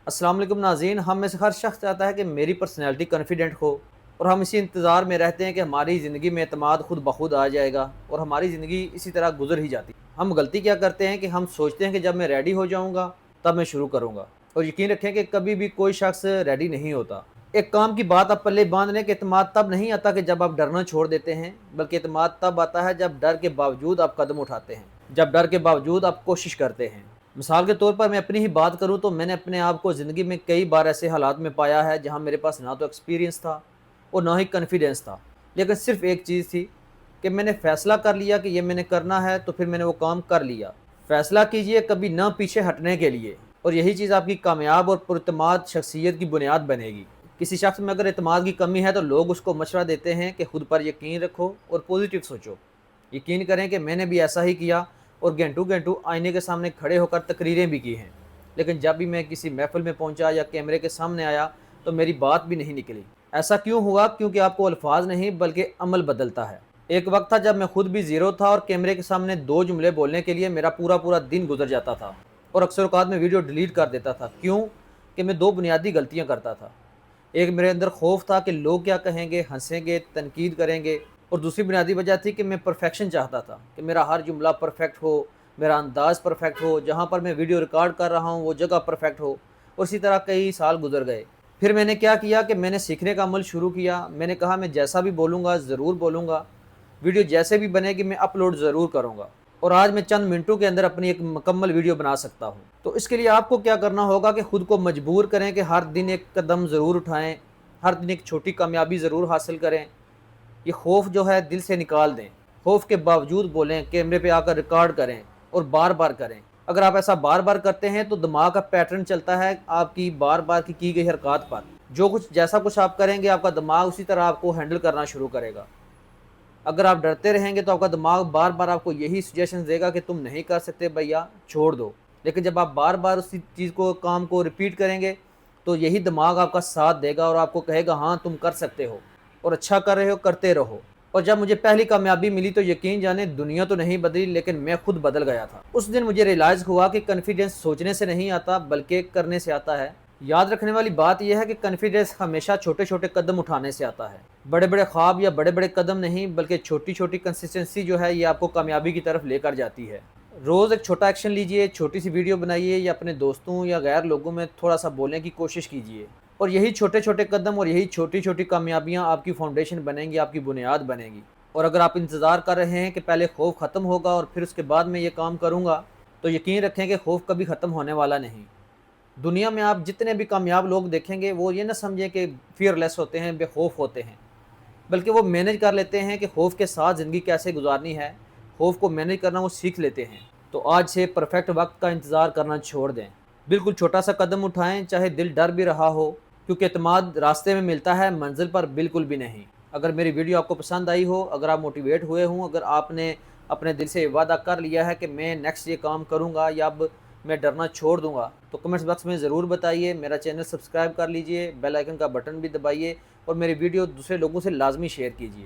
अस्सलाम वालेकुम नाज़रीन, हम में से हर शख्स चाहता है कि मेरी पर्सनैलिटी कॉन्फिडेंट हो और हम इसी इंतज़ार में रहते हैं कि हमारी ज़िंदगी में एतमाद खुद ब खुद आ जाएगा और हमारी ज़िंदगी इसी तरह गुजर ही जाती है। हम गलती क्या करते हैं कि हम सोचते हैं कि जब मैं रेडी हो जाऊँगा तब मैं शुरू करूँगा, और यकीन रखें कि कभी भी कोई शख्स रेडी नहीं होता। एक काम की बात आप पल्ले बांध लें कि एतमाद तब नहीं आता कि जब आप डरना छोड़ देते हैं, बल्कि एतमाद तब आता है जब डर के बावजूद आप कदम उठाते हैं, जब डर के बावजूद आप कोशिश करते हैं। मिसाल के तौर पर मैं अपनी ही बात करूं तो मैंने अपने आप को ज़िंदगी में कई बार ऐसे हालात में पाया है जहां मेरे पास ना तो एक्सपीरियंस था और ना ही कॉन्फिडेंस था, लेकिन सिर्फ एक चीज़ थी कि मैंने फ़ैसला कर लिया कि ये मैंने करना है, तो फिर मैंने वो काम कर लिया। फ़ैसला कीजिए कभी ना पीछे हटने के लिए, और यही चीज़ आपकी कामयाब और पुरतमाद शख्सियत की बुनियाद बनेगी। किसी शख्स में अगर एतमाद की कमी है तो लोग उसको मशवरा देते हैं कि खुद पर यकीन रखो और पॉजिटिव सोचो। यकीन करें कि मैंने भी ऐसा ही किया और घंटों घंटों आईने के सामने खड़े होकर तकरीरें भी की हैं, लेकिन जब भी मैं किसी महफ़िल में पहुंचा या कैमरे के सामने आया तो मेरी बात भी नहीं निकली। ऐसा क्यों हुआ? क्योंकि आपको अल्फाज नहीं बल्कि अमल बदलता है। एक वक्त था जब मैं खुद भी ज़ीरो था और कैमरे के सामने 2 जुमले बोलने के लिए मेरा पूरा पूरा दिन गुजर जाता था, और अक्सर औक़ात में वीडियो डिलीट कर देता था। क्यों? कि मैं 2 बुनियादी गलतियाँ करता था। एक, मेरे अंदर खौफ था कि लोग क्या कहेंगे, हंसेंगे, तनकीद करेंगे, और दूसरी बुनियादी वजह थी कि मैं परफेक्शन चाहता था कि मेरा हर जुमला परफेक्ट हो, मेरा अंदाज़ परफेक्ट हो, जहाँ पर मैं वीडियो रिकॉर्ड कर रहा हूँ वो जगह परफेक्ट हो। और इसी तरह कई साल गुजर गए। फिर मैंने क्या किया कि मैंने सीखने का अमल शुरू किया। मैंने कहा मैं जैसा भी बोलूँगा ज़रूर बोलूँगा, वीडियो जैसे भी बनेगी मैं अपलोड ज़रूर करूँगा, और आज मैं चंद मिनटों के अंदर अपनी एक मुकम्मल वीडियो बना सकता हूँ। तो इसके लिए आपको क्या करना होगा कि खुद को मजबूर करें कि हर दिन एक कदम ज़रूर उठाएं, हर दिन एक छोटी कामयाबी ज़रूर हासिल करें। ये खौफ जो है दिल से निकाल दें। खौफ के बावजूद बोलें, कैमरे पे आकर रिकॉर्ड करें और बार बार करें। अगर आप ऐसा बार बार करते हैं तो दिमाग का पैटर्न चलता है आपकी बार बार की गई हरकत पर। जो कुछ जैसा कुछ आप करेंगे आपका दिमाग उसी तरह आपको हैंडल करना शुरू करेगा। अगर आप डरते रहेंगे तो आपका दिमाग बार बार आपको यही सजेशन देगा कि तुम नहीं कर सकते भैया, छोड़ दो। लेकिन जब आप बार बार उसी चीज़ को, काम को रिपीट करेंगे तो यही दिमाग आपका साथ देगा और आपको कहेगा हाँ तुम कर सकते हो और अच्छा कर रहे हो, करते रहो। और जब मुझे पहली कामयाबी मिली तो यकीन जाने दुनिया तो नहीं बदली लेकिन मैं खुद बदल गया था। उस दिन मुझे रियलाइज़ हुआ कि कॉन्फिडेंस सोचने से नहीं आता बल्कि करने से आता है। याद रखने वाली बात यह है कि कॉन्फिडेंस हमेशा छोटे छोटे कदम उठाने से आता है। बड़े बड़े ख्वाब या बड़े बड़े कदम नहीं, बल्कि छोटी छोटी कंसिस्टेंसी जो है ये आपको कामयाबी की तरफ लेकर जाती है। रोज़ एक छोटा एक्शन लीजिए, छोटी सी वीडियो बनाइए या अपने दोस्तों या गैर लोगों में थोड़ा सा बोलने की कोशिश कीजिए, और यही छोटे छोटे कदम और यही छोटी छोटी कामयाबियाँ आपकी फाउंडेशन बनेंगी, आपकी बुनियाद बनेगी। और अगर आप इंतज़ार कर रहे हैं कि पहले खौफ ख़त्म होगा और फिर उसके बाद मैं ये काम करूँगा, तो यकीन रखें कि खौफ कभी ख़त्म होने वाला नहीं। दुनिया में आप जितने भी कामयाब लोग देखेंगे वो ये ना समझें कि फ़ियरलेस होते हैं, बेखौफ होते हैं, बल्कि वो मैनेज कर लेते हैं कि खौफ के साथ ज़िंदगी कैसे गुजारनी है। खौफ को मैनेज करना वो सीख लेते हैं। तो आज से परफेक्ट वक्त का इंतज़ार करना छोड़ दें। बिल्कुल छोटा सा कदम उठाएं, चाहे दिल डर भी रहा हो, क्योंकि एतमाद रास्ते में मिलता है, मंजिल पर बिल्कुल भी नहीं। अगर मेरी वीडियो आपको पसंद आई हो, अगर आप मोटिवेट हुए हों, अगर आपने अपने दिल से वादा कर लिया है कि मैं नेक्स्ट ये काम करूँगा या अब मैं डरना छोड़ दूँगा, तो कमेंट्स बॉक्स में ज़रूर बताइए। मेरा चैनल सब्सक्राइब कर लीजिए, बेल आइकन का बटन भी दबाइए और मेरी वीडियो दूसरे लोगों से लाजमी शेयर कीजिए।